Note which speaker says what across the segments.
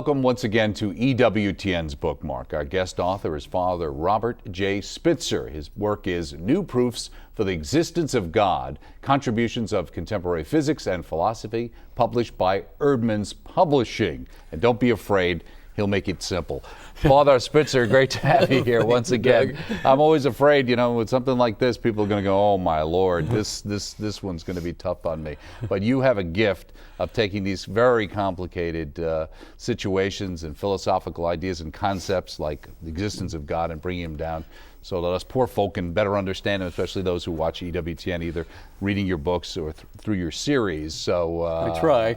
Speaker 1: welcome once again to EWTN's Bookmark. Our guest author is Father Robert J. Spitzer. His work is New Proofs for the Existence of God, Contributions of Contemporary Physics and Philosophy, published by Erdman's Publishing. And don't be afraid, he'll make it simple. Father Spitzer, great to have you here once again. I'm always afraid, with something like this, people are going to go, oh my Lord, this one's going to be tough on me. But you have a gift of taking these very complicated situations and philosophical ideas and concepts like the existence of God and bringing them down so that us poor folk can better understand them, especially those who watch EWTN, either reading your books or through your series. So
Speaker 2: I try.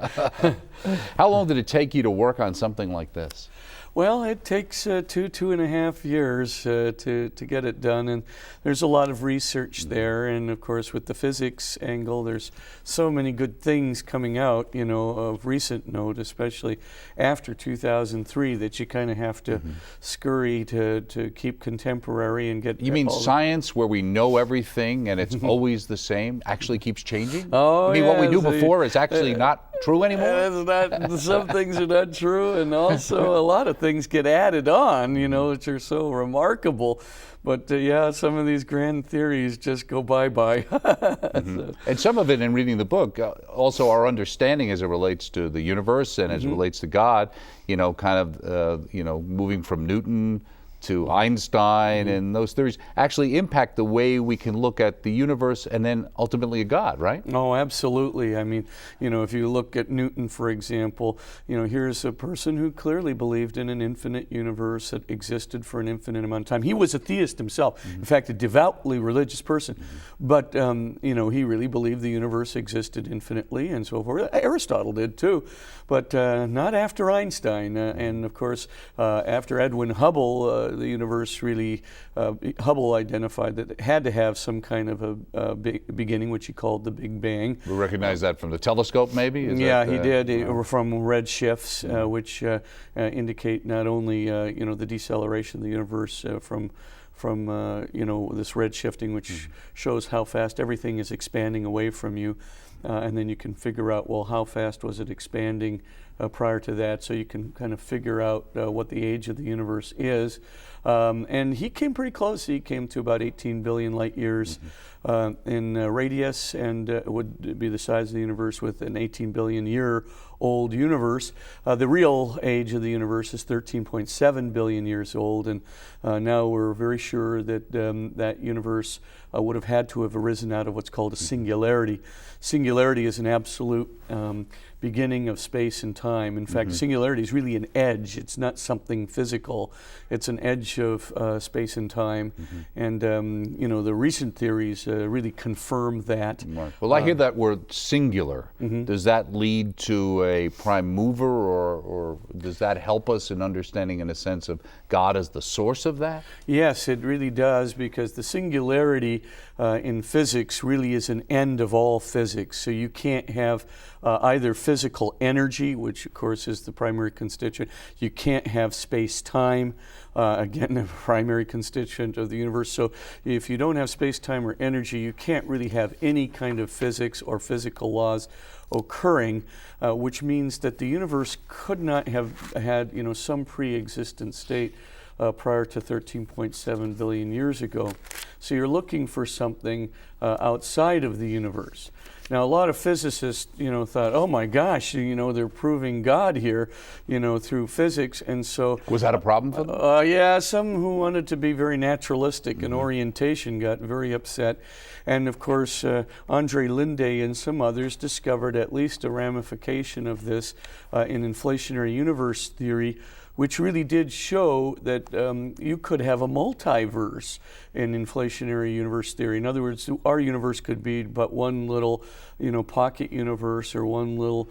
Speaker 1: How long did it take you to work on something like this?
Speaker 2: Well, it takes 2.5 years to get it done, and there's a lot of research there, and of course with the physics angle, there's so many good things coming out, of recent note, especially after 2003, that you kind of have to scurry to keep contemporary and get...
Speaker 1: You mean science where we know everything and it's always the same actually keeps changing?
Speaker 2: Oh,
Speaker 1: I mean, what we knew before is actually not true anymore?
Speaker 2: Some things are not true, and also a lot of things get added on, which are so remarkable. But yeah, some of these grand theories just go bye-bye. So.
Speaker 1: And some of it, in reading the book, also our understanding as it relates to the universe and as it relates to God, moving from Newton to Einstein, and those theories actually impact the way we can look at the universe and then ultimately a God, right?
Speaker 2: Oh, absolutely. I mean, if you look at Newton, for example, here's a person who clearly believed in an infinite universe that existed for an infinite amount of time. He was a theist himself, in fact, a devoutly religious person, but, he really believed the universe existed infinitely and so forth. Aristotle did too, but not after Einstein. And of course, after Edwin Hubble, the universe really, Hubble identified that it had to have some kind of a beginning, which he called the Big Bang.
Speaker 1: We recognize that from the telescope, maybe?
Speaker 2: He did, from redshifts, which indicate not only, the deceleration of the universe from this redshifting, which shows how fast everything is expanding away from you. And then you can figure out, well, how fast was it expanding prior to that, so you can kind of figure out what the age of the universe is. And he came pretty close. He came to about 18 billion light years in radius, and it would be the size of the universe with an 18 billion year old universe. The real age of the universe is 13.7 billion years old, and now we're very sure that that universe would have had to have arisen out of what's called a singularity. Singularity is an absolute beginning of space and time. In fact, singularity is really an edge. It's not something physical. It's an edge of space and time. And, the recent theories really confirm that.
Speaker 1: Well, I hear that word singular. Does that lead to a prime mover, or does that help us in understanding, in a sense, of God as the source of that?
Speaker 2: Yes, it really does, because the singularity in physics really is an end of all physics. So you can't have either physical energy, which of course is the primary constituent. You can't have space-time, again, the primary constituent of the universe. So if you don't have space-time or energy, you can't really have any kind of physics or physical laws occurring, which means that the universe could not have had, some pre-existent state prior to 13.7 billion years ago. So you're looking for something outside of the universe. Now, a lot of physicists, thought, oh my gosh, they're proving God here, through physics, and so...
Speaker 1: Was that a problem for them?
Speaker 2: Yeah, some who wanted to be very naturalistic in orientation got very upset. And of course, Andre Linde and some others discovered at least a ramification of this in inflationary universe theory, which really did show that you could have a multiverse in inflationary universe theory. In other words, our universe could be but one little, pocket universe, or one little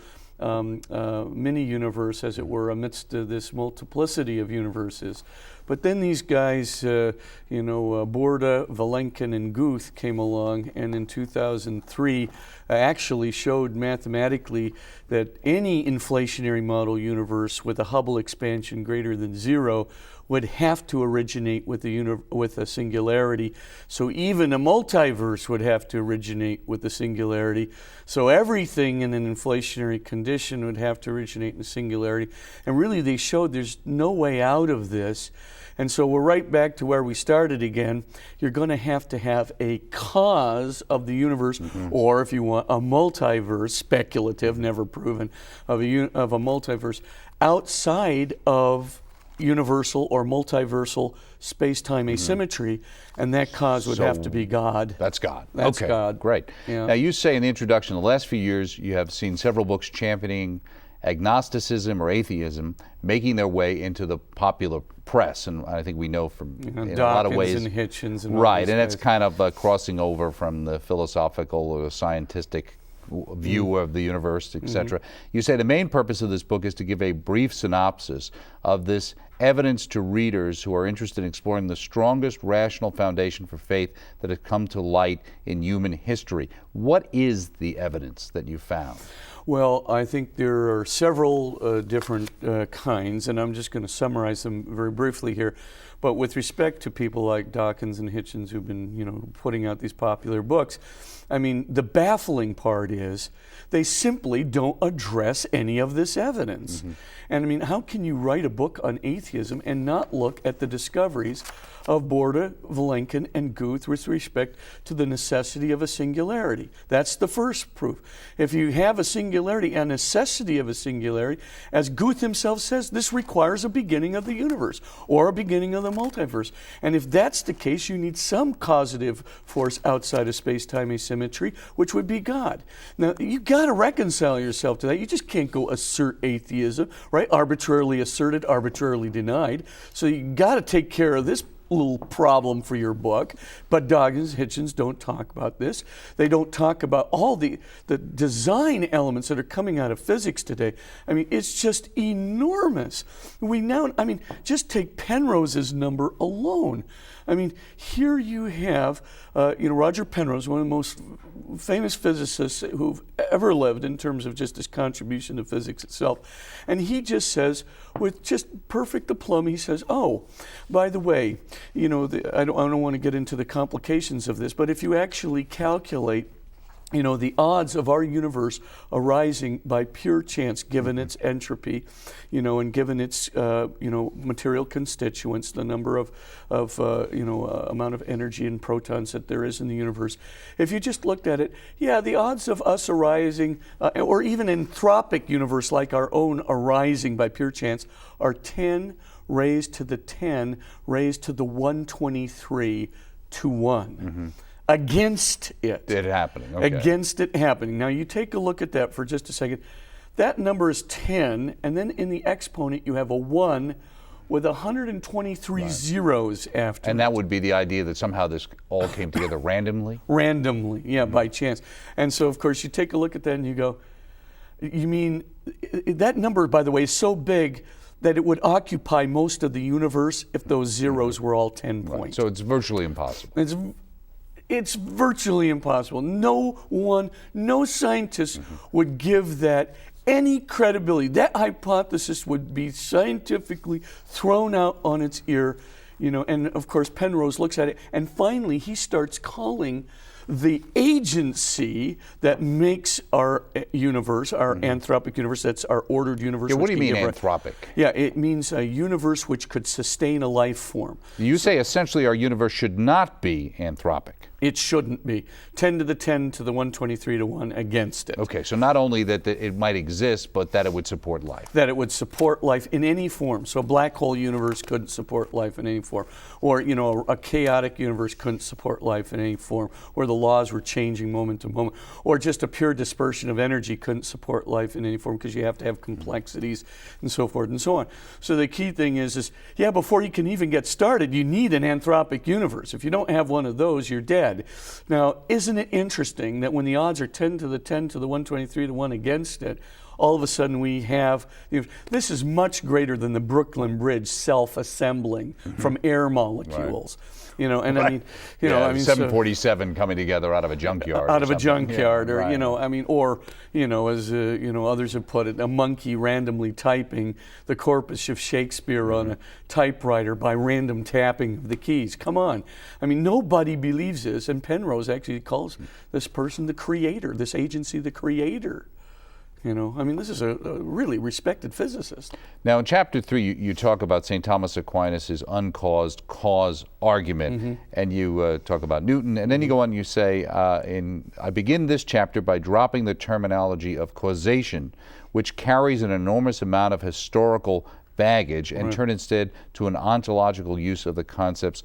Speaker 2: mini universe, as it were, amidst this multiplicity of universes. But then these guys, Borda, Vilenkin, and Guth came along, and in 2003 actually showed mathematically that any inflationary model universe with a Hubble expansion greater than 0 would have to originate with a singularity. So even a multiverse would have to originate with a singularity. So everything in an inflationary condition would have to originate in a singularity. And really they showed there's no way out of this. And so we're right back to where we started again. You're going to have a cause of the universe, or if you want, a multiverse, speculative, never proven, of a multiverse outside of universal or multiversal space-time asymmetry, and that cause would have to be God.
Speaker 1: That's God.
Speaker 2: That's
Speaker 1: okay,
Speaker 2: God.
Speaker 1: Great.
Speaker 2: Yeah.
Speaker 1: Now, you say in the introduction, the last few years, you have seen several books championing agnosticism or atheism making their way into the popular press, and I think we know from in a lot of ways,
Speaker 2: and Hitchens and
Speaker 1: right, and it's kind of crossing over from the philosophical or scientific view of the universe, etc. You say the main purpose of this book is to give a brief synopsis of this evidence to readers who are interested in exploring the strongest rational foundation for faith that has come to light in human history. What is the evidence that you found?
Speaker 2: Well, I think there are several different kinds, and I'm just going to summarize them very briefly here. But with respect to people like Dawkins and Hitchens who've been, putting out these popular books, I mean, the baffling part is they simply don't address any of this evidence. And I mean, how can you write a book on atheism and not look at the discoveries of Borda, Vilenkin, and Guth with respect to the necessity of a singularity? That's the first proof. If you have a singularity, a necessity of a singularity, as Guth himself says, this requires a beginning of the universe or a beginning of the multiverse. And if that's the case, you need some causative force outside of space-time asymmetry, which would be God. Now, you've got to reconcile yourself to that. You just can't go assert atheism, right? Arbitrarily asserted, arbitrarily denied. So you've got to take care of this little problem for your book. But Dawkins, Hitchens don't talk about this. They don't talk about all the design elements that are coming out of physics today. I mean, it's just enormous. Just take Penrose's number alone. I mean, here you have, Roger Penrose, one of the most famous physicists who've ever lived in terms of just his contribution to physics itself. And he just says, with just perfect aplomb, he says, oh, by the way, I don't want to get into the complications of this, but if you actually calculate the odds of our universe arising by pure chance, given its entropy, and given its, material constituents, the number of amount of energy and protons that there is in the universe. If you just looked at it, the odds of us arising, or even anthropic universe like our own arising by pure chance, are 10 raised to the 10 raised to the 123 to 1. Against it.
Speaker 1: It happening. Okay.
Speaker 2: Against it happening. Now you take a look at that for just a second. That number is 10, and then in the exponent you have a 1 with 123 zeros after
Speaker 1: And that would be the idea that somehow this all came together randomly?
Speaker 2: Randomly, by chance. And so, of course, you take a look at that and you go, you mean, that number, by the way, is so big that it would occupy most of the universe if those zeros were all 10 points.
Speaker 1: So it's virtually impossible.
Speaker 2: It's virtually impossible. No scientist would give that any credibility. That hypothesis would be scientifically thrown out on its ear, and of course Penrose looks at it, and finally he starts calling the agency that makes our universe, our anthropic universe, that's our ordered universe.
Speaker 1: What do you mean anthropic?
Speaker 2: It means a universe which could sustain a life form.
Speaker 1: You say essentially our universe should not be anthropic.
Speaker 2: It shouldn't be. 10 to the 10 to the 123 to 1 against it.
Speaker 1: Okay, so not only that it might exist, but that it would support life.
Speaker 2: That it would support life in any form. So a black hole universe couldn't support life in any form. Or, a chaotic universe couldn't support life in any form. Or the laws were changing moment to moment. Or just a pure dispersion of energy couldn't support life in any form because you have to have complexities and so forth and so on. So the key thing is before you can even get started, you need an anthropic universe. If you don't have one of those, you're dead. Now, isn't it interesting that when the odds are 10 to the 10 to the 123 to 1 against it, all of a sudden we have, this is much greater than the Brooklyn Bridge self-assembling from air molecules. You know, and
Speaker 1: right.
Speaker 2: I mean, you know, I mean,
Speaker 1: 747 coming together out of a junkyard.
Speaker 2: Out of a junkyard,
Speaker 1: yeah,
Speaker 2: or
Speaker 1: right.
Speaker 2: you know, I mean, or you know, as you know, others have put it, a monkey randomly typing the corpus of Shakespeare on a typewriter by random tapping of the keys. Come on, I mean, nobody believes this, and Penrose actually calls this person the creator, this agency the creator. You know, I mean, this is a really respected physicist.
Speaker 1: Now, in Chapter 3, you talk about St. Thomas Aquinas' uncaused cause argument, and you talk about Newton, and then you go on and you say, I begin this chapter by dropping the terminology of causation, which carries an enormous amount of historical baggage, and turn instead to an ontological use of the concepts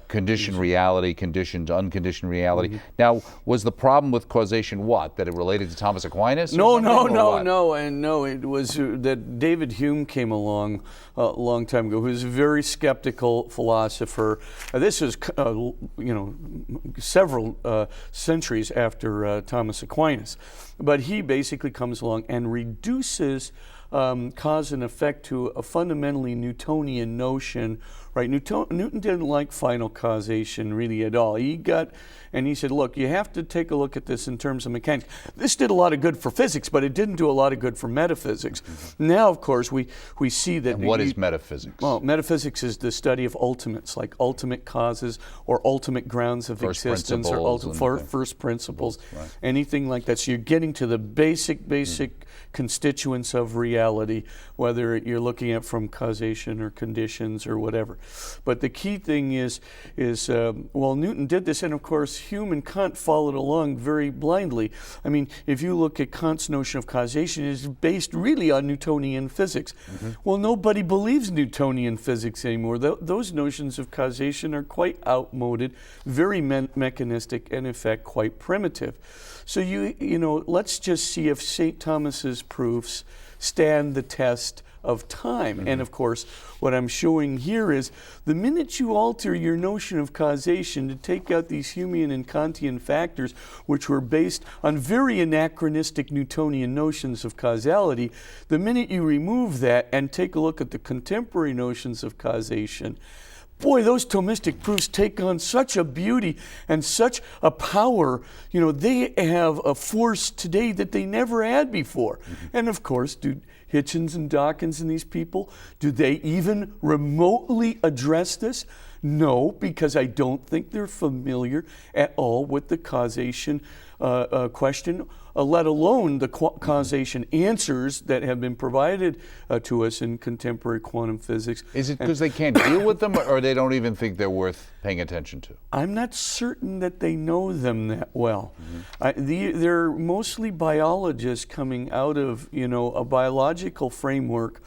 Speaker 1: conditioned reality, conditioned, unconditioned reality. Now, was the problem with causation what? That it related to Thomas Aquinas?
Speaker 2: No, it was that David Hume came along a long time ago, who was a very skeptical philosopher. This is, you know, several centuries after Thomas Aquinas. But he basically comes along and reduces cause and effect to a fundamentally Newtonian notion, right? Newton didn't like final causation really at all. And he said, look, you have to take a look at this in terms of mechanics. This did a lot of good for physics, but it didn't do a lot of good for metaphysics. Now, of course, we see that.
Speaker 1: And what is metaphysics?
Speaker 2: Well, metaphysics is the study of ultimates, like ultimate causes or ultimate grounds of existence or first principles, anything like that. So you're getting to the basic constituents of reality, whether you're looking at from causation or conditions or whatever. But the key thing is well, Newton did this, and of course Hume and Kant followed along very blindly. I mean, if you look at Kant's notion of causation, it is based really on Newtonian physics. Well, nobody believes Newtonian physics anymore. Those notions of causation are quite outmoded, very mechanistic, and in fact quite primitive. So you know, let's just see if St. Thomas's proofs stand the test of time. And of course, what I'm showing here is the minute you alter your notion of causation to take out these Humean and Kantian factors, which were based on very anachronistic Newtonian notions of causality, the minute you remove that and take a look at the contemporary notions of causation, boy, those Thomistic proofs take on such a beauty and such a power. You know, they have a force today that they never had before. And of course, do Hitchens and Dawkins and these people, do they even remotely address this? No, because I don't think they're familiar at all with the causation question, let alone the causation answers that have been provided to us in contemporary quantum physics.
Speaker 1: Is it because they can't deal with them, or they don't even think they're worth paying attention to?
Speaker 2: I'm not certain that they know them that well. They're mostly biologists coming out of, you know, a biological framework.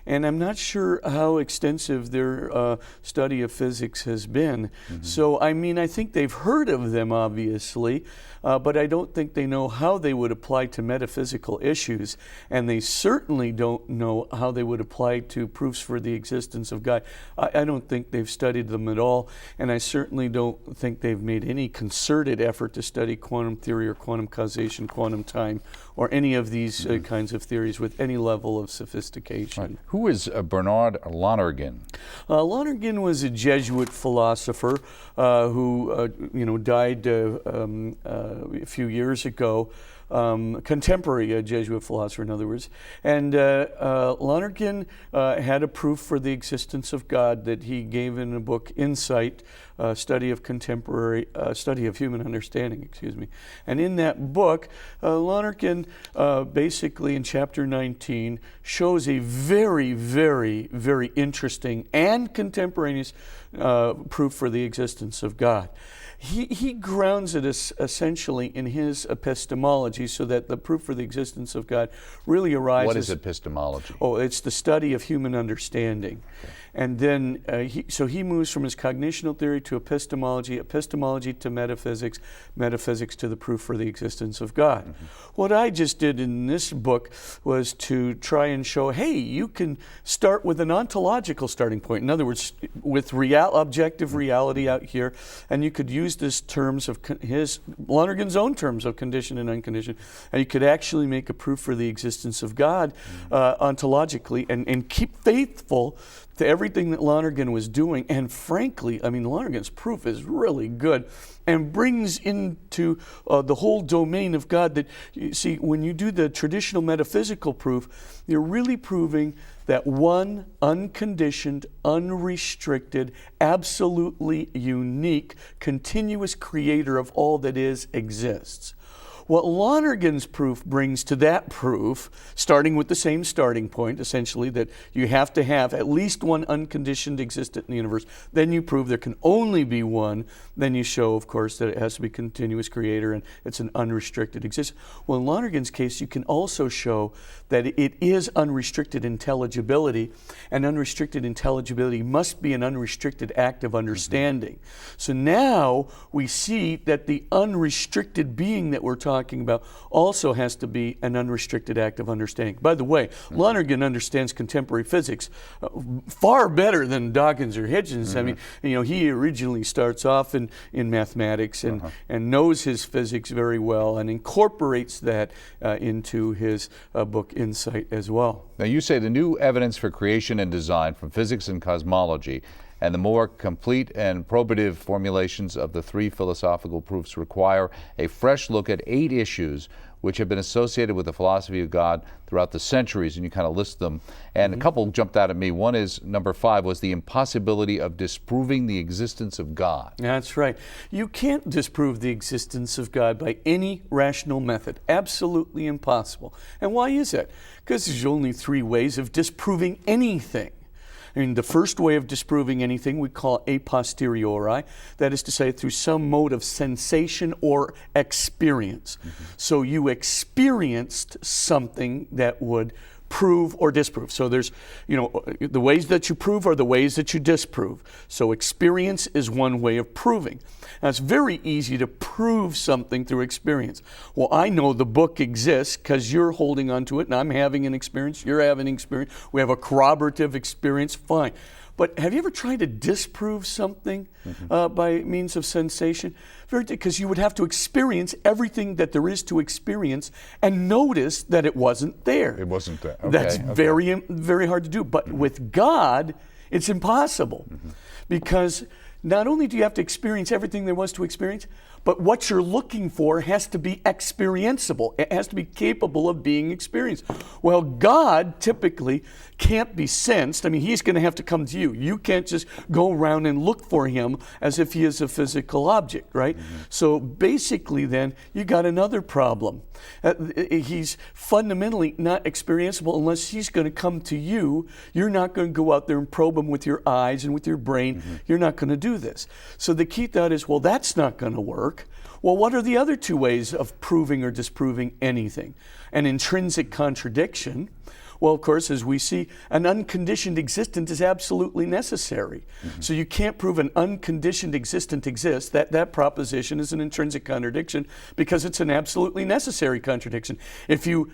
Speaker 2: And I'm not sure how extensive their study of physics has been. So, I mean, I think they've heard of them, obviously, but I don't think they know how they would apply to metaphysical issues. And they certainly don't know how they would apply to proofs for the existence of God. I don't think they've studied them at all. And I certainly don't think they've made any concerted effort to study quantum theory or quantum causation, quantum time, or any of these kinds of theories with any level of sophistication.
Speaker 1: Right. Who is Bernard Lonergan?
Speaker 2: Lonergan was a Jesuit philosopher who you know, died a few years ago. Contemporary Jesuit philosopher, in other words. And Lonergan had a proof for the existence of God that he gave in a book, Insight, study of human understanding, excuse me. And in that book, Lonergan basically in chapter 19 shows a very, very, very interesting and contemporaneous proof for the existence of God. He grounds it essentially in his epistemology, so that the proof for the existence of God really arises.
Speaker 1: What is epistemology?
Speaker 2: Oh, it's the study of human understanding. And then he moves from his cognitional theory to epistemology, epistemology to metaphysics, metaphysics to the proof for the existence of God. What I just did in this book was to try and show, hey, you can start with an ontological starting point. In other words, with objective reality out here, and you could use this terms of Lonergan's own terms of conditioned and unconditioned, and you could actually make a proof for the existence of God ontologically, and keep faithful to everything that Lonergan was doing. And frankly, I mean, Lonergan's proof is really good and brings into the whole domain of God that, you see, when you do the traditional metaphysical proof, you're really proving that one unconditioned, unrestricted, absolutely unique, continuous creator of all that is exists. What Lonergan's proof brings to that proof, starting with the same starting point, essentially, that you have to have at least one unconditioned existent in the universe, then you prove there can only be one, then you show, of course, that it has to be a continuous creator and it's an unrestricted existence. Well, in Lonergan's case, you can also show that it is unrestricted intelligibility, and unrestricted intelligibility must be an unrestricted act of understanding. So now we see that the unrestricted being that we're talking about also has to be an unrestricted act of understanding. By the way, Lonergan understands contemporary physics far better than Dawkins or Hitchens. I mean, he originally starts off in mathematics and knows his physics very well and incorporates that into his book Insight as well.
Speaker 1: Now, you say the new evidence for creation and design from physics and cosmology and the more complete and probative formulations of the three philosophical proofs require a fresh look at 8 issues which have been associated with the philosophy of God throughout the centuries, and you kind of list them. And a couple jumped out at me. One is, number 5, was the impossibility of disproving the existence of God.
Speaker 2: That's right. You can't disprove the existence of God by any rational method. Absolutely impossible. And why is that? Because there's only 3 ways of disproving anything. I mean, the first way of disproving anything we call a posteriori, that is to say through some mode of sensation or experience. So you experienced something that would prove or disprove. So there's, the ways that you prove are the ways that you disprove. So experience is one way of proving. Now, it's very easy to prove something through experience. Well, I know the book exists because you're holding onto it and I'm having an experience, you're having an experience, we have a corroborative experience, fine. But have you ever tried to disprove something by means of sensation? Because you would have to experience everything that there is to experience and notice that it wasn't there.
Speaker 1: It wasn't there. Okay,
Speaker 2: That's very, very hard to do. But with God, it's impossible. Because not only do you have to experience everything there was to experience, but what you're looking for has to be experienceable. It has to be capable of being experienced. Well, God typically can't be sensed. I mean, he's going to have to come to you. You can't just go around and look for him as if he is a physical object, right? So basically then, you got another problem. He's fundamentally not experienceable unless he's going to come to you. You're not going to go out there and probe him with your eyes and with your brain. You're not going to do this. So the key thought is, well, that's not going to work. Well, what are the other 2 ways of proving or disproving anything? An intrinsic contradiction. Well, of course, as we see, an unconditioned existent is absolutely necessary. So you can't prove an unconditioned existent exists. That proposition is an intrinsic contradiction because it's an absolutely necessary contradiction. If you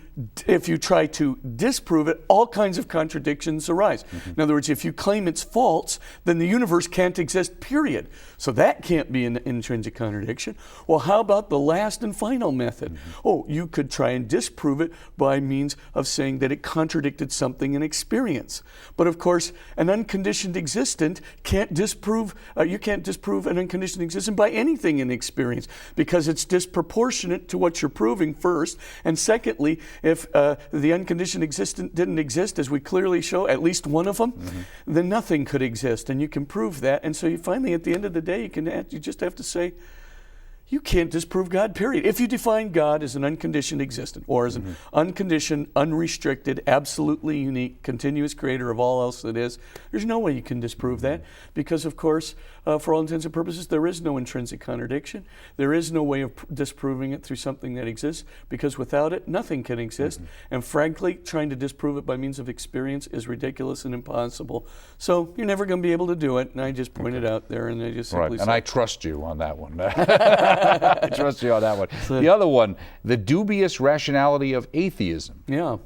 Speaker 2: try to disprove it, all kinds of contradictions arise. In other words, if you claim it's false, then the universe can't exist, period. So that can't be an intrinsic contradiction. Well, how about the last and final method? Oh, you could try and disprove it by means of saying that it contradicted something in experience. But of course, an unconditioned existent can't disprove, you can't disprove an unconditioned existent by anything in experience because it's disproportionate to what you're proving first. And secondly, if the unconditioned existent didn't exist, as we clearly show, at least one of them, then nothing could exist. And you can prove that. And so you finally, at the end of the day, you just have to say, you can't disprove God, period. If you define God as an unconditioned existent, or as an unconditioned, unrestricted, absolutely unique, continuous creator of all else that is, there's no way you can disprove that, because of course, for all intents and purposes, there is no intrinsic contradiction. There is no way of disproving it through something that exists, because without it, nothing can exist. And frankly, trying to disprove it by means of experience is ridiculous and impossible. So you're never going to be able to do it. And I just pointed out there, and I just simply said,
Speaker 1: and I trust you on that one. I trust you on that one. The other one, the dubious rationality of atheism.
Speaker 2: Yeah.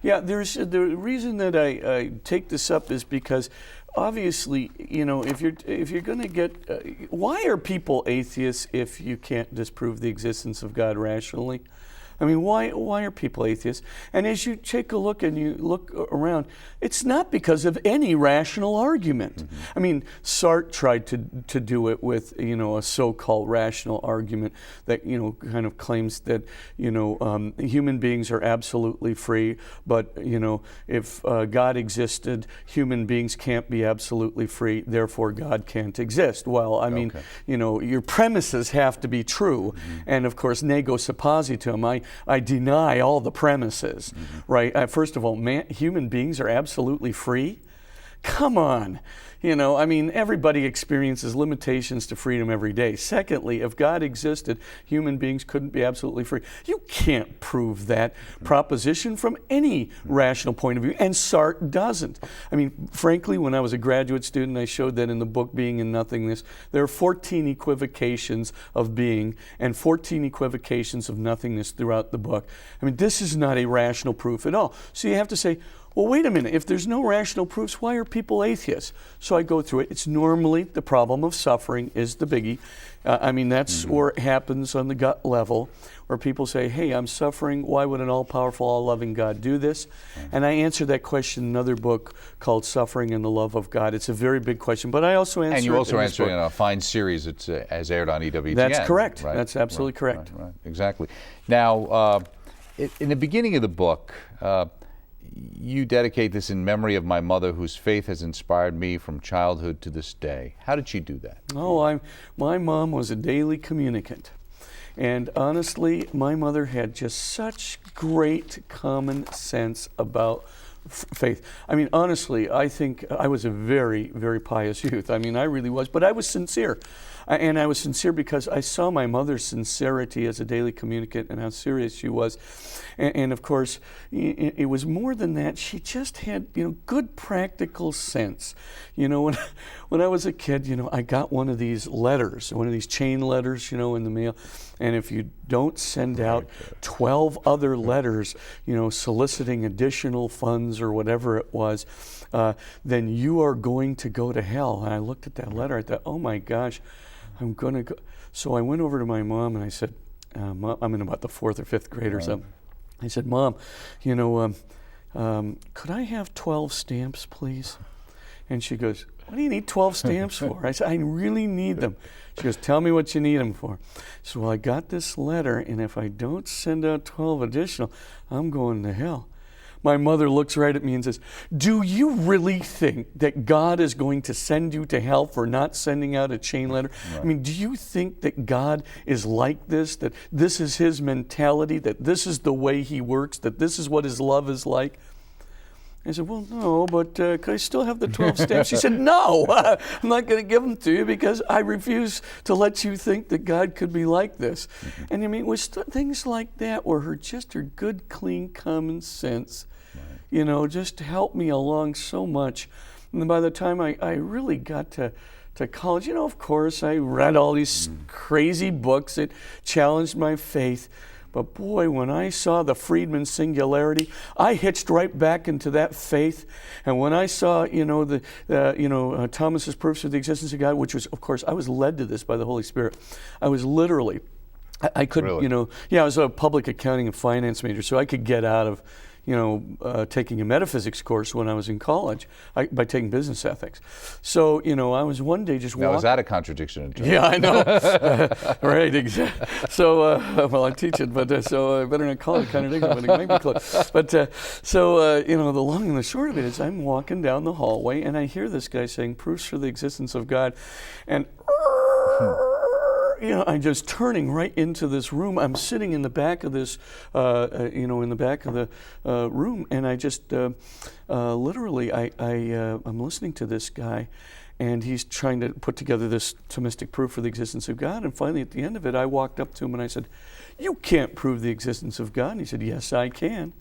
Speaker 2: There's the reason that I take this up is because obviously, if you're going to get, why are people atheists if you can't disprove the existence of God rationally? I mean, why are people atheists? And as you take a look and you look around, it's not because of any rational argument. I mean, Sartre tried to do it with, a so-called rational argument that, kind of claims that, human beings are absolutely free, but, if God existed, human beings can't be absolutely free, therefore God can't exist. Well, I mean, your premises have to be true. And of course, nego suppositum, I deny all the premises, right? First of all, human beings are absolutely free? Come on. Everybody experiences limitations to freedom every day. Secondly, if God existed, human beings couldn't be absolutely free. You can't prove that proposition from any rational point of view, and Sartre doesn't. Frankly, when I was a graduate student, I showed that in the book Being and Nothingness, there are 14 equivocations of being and 14 equivocations of nothingness throughout the book. This is not a rational proof at all. So you have to say, well, wait a minute, if there's no rational proofs, why are people atheists? So I go through it. It's normally the problem of suffering is the biggie. That's where it happens on the gut level, where people say, hey, I'm suffering. Why would an all-powerful, all-loving God do this? And I answer that question in another book called Suffering and the Love of God. It's a very big question, but I also answer it.
Speaker 1: And you also answer it in a fine series that has aired on EWTN.
Speaker 2: That's correct.
Speaker 1: Right?
Speaker 2: That's absolutely correct.
Speaker 1: Right. Exactly. Now, in the beginning of the book, you dedicate this in memory of my mother, whose faith has inspired me from childhood to this day. How did she do that?
Speaker 2: My mom was a daily communicant. And honestly, my mother had just such great common sense about faith. Honestly, I think I was a very, very pious youth. I really was, but I was sincere. And I was sincere because I saw my mother's sincerity as a daily communicant and how serious she was. And of course, it was more than that. She just had, good practical sense. When I was a kid, I got one of these letters, one of these chain letters, in the mail. And if you don't send out 12 other letters, soliciting additional funds or whatever it was, then you are going to go to hell. And I looked at that letter, I thought, oh my gosh, I'm going to go. So I went over to my mom and I said, Mom, I'm in about the 4th or 5th grade or something. I said, Mom, could I have 12 stamps, please? And she goes, what do you need 12 stamps for? I said, I really need them. She goes, tell me what you need them for. So, well, I got this letter, and if I don't send out 12 additional, I'm going to hell. My mother looks right at me and says, do you really think that God is going to send you to hell for not sending out a chain letter? Right. Do you think that God is like this, that this is his mentality, that this is the way he works, that this is what his love is like? I said, well, no, but could I still have the 12 stamps? She said, no, I'm not going to give them to you because I refuse to let you think that God could be like this. And it was things like that where her good, clean common sense, just helped me along so much. And then by the time I really got to college, of course, I read all these crazy books that challenged my faith. But boy, when I saw the Friedman singularity, I hitched right back into that faith. And when I saw, Thomas's proofs of the existence of God, which was, of course, I was led to this by the Holy Spirit. I was literally, I could,
Speaker 1: really?
Speaker 2: I was a public accounting and finance major, so I could get out of taking a metaphysics course when I was in college by taking business ethics. So, I was one day just walking.
Speaker 1: Now, is that a contradiction in terms?
Speaker 2: Yeah, I know. Right, exactly. So, well, I teach it, but so I better not call it a contradiction, but it might be close. But the long and the short of it is I'm walking down the hallway and I hear this guy saying proofs for the existence of God. And I'm just turning right into this room. I'm sitting in the back of this, in the back of the room, and I just literally, I'm listening to this guy, and he's trying to put together this Thomistic proof for the existence of God. And finally, at the end of it, I walked up to him and I said, "You can't prove the existence of God." And he said, "Yes, I can."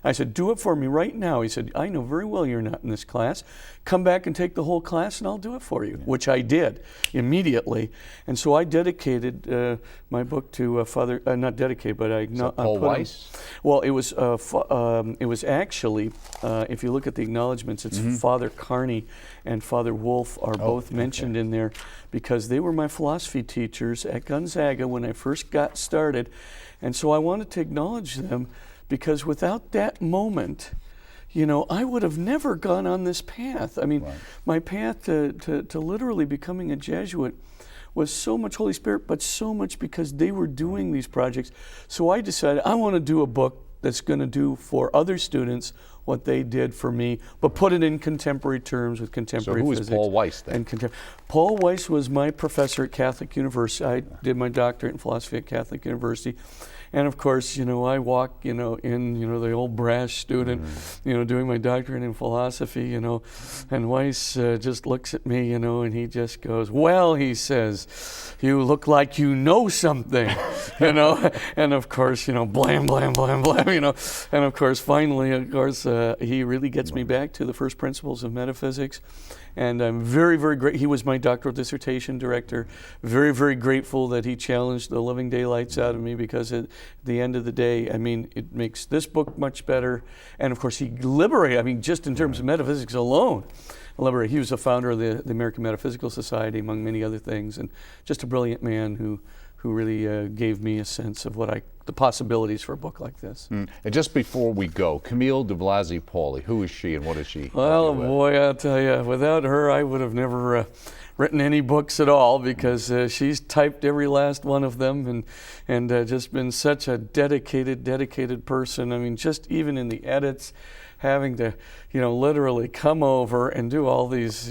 Speaker 2: I said, "Do it for me right now." He said, "I know very well you're not in this class. Come back and take the whole class and I'll do it for you," which I did immediately. And so I dedicated my book to Father, not dedicated, but I
Speaker 1: Paul Weiss?
Speaker 2: Well, it was actually, if you look at the acknowledgments, it's Father Carney and Father Wolf are both mentioned in there, because they were my philosophy teachers at Gonzaga when I first got started. And so I wanted to acknowledge them, because without that moment, I would have never gone on this path. I mean, my path to literally becoming a Jesuit was so much Holy Spirit, but so much because they were doing these projects. So I decided I want to do a book that's going to do for other students what they did for me, but put it in contemporary terms with contemporary physics.
Speaker 1: So who is Paul Weiss then?
Speaker 2: Paul Weiss was my professor at Catholic University. I did my doctorate in philosophy at Catholic University. And of course, I walk, in, the old brash student, doing my doctorate in philosophy, and Weiss just looks at me, and he just goes, "Well," he says, "you look like you know something," and of course, blam, blam, blam, blam, and of course, finally, he really gets me back to the first principles of metaphysics. And I'm very, very grateful. He was my doctoral dissertation director. Very, very grateful that he challenged the living daylights out of me, because at the end of the day, it makes this book much better. And of course, he liberated, just in terms of metaphysics alone, he was a founder of the American Metaphysical Society, among many other things, and just a brilliant man who really gave me a sense of the possibilities for a book like this.
Speaker 1: And just before we go, Camille de Blasi Pauli, who is she and what is she?
Speaker 2: Well, boy, I'll tell you, without her, I would have never written any books at all, because she's typed every last one of them, and just been such a dedicated person. Just even in the edits, having to, literally come over and do all these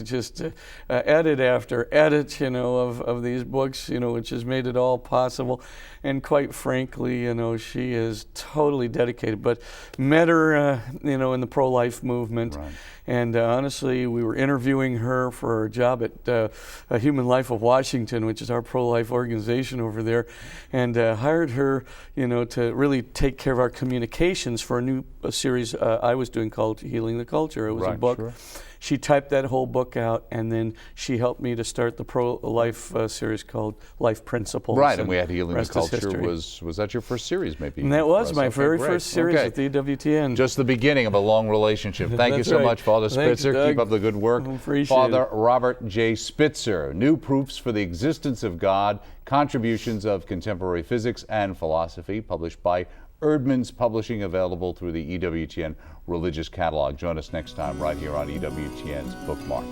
Speaker 2: edit after edit, of these books, which has made it all possible. And quite frankly, she is totally dedicated. But met her, in the pro-life movement.
Speaker 1: Right.
Speaker 2: And honestly, we were interviewing her for her job at Human Life of Washington, which is our pro-life organization over there, and hired her, to really take care of our communications for a series I was doing called Healing the Culture. It was a book. Sure. She typed that whole book out, and then she helped me to start the pro-life series called Life Principles.
Speaker 1: Right, and we had Healing the Culture. Was that your first series, maybe?
Speaker 2: And that was my very first series at the EWTN.
Speaker 1: Just the beginning of a long relationship. Thank you so much, Father Spitzer. Keep up the good work. Father Robert J. Spitzer, New Proofs for the Existence of God, Contributions of Contemporary Physics and Philosophy, published by Erdman's Publishing, available through the EWTN Religious Catalog. Join us next time right here on EWTN's Bookmark.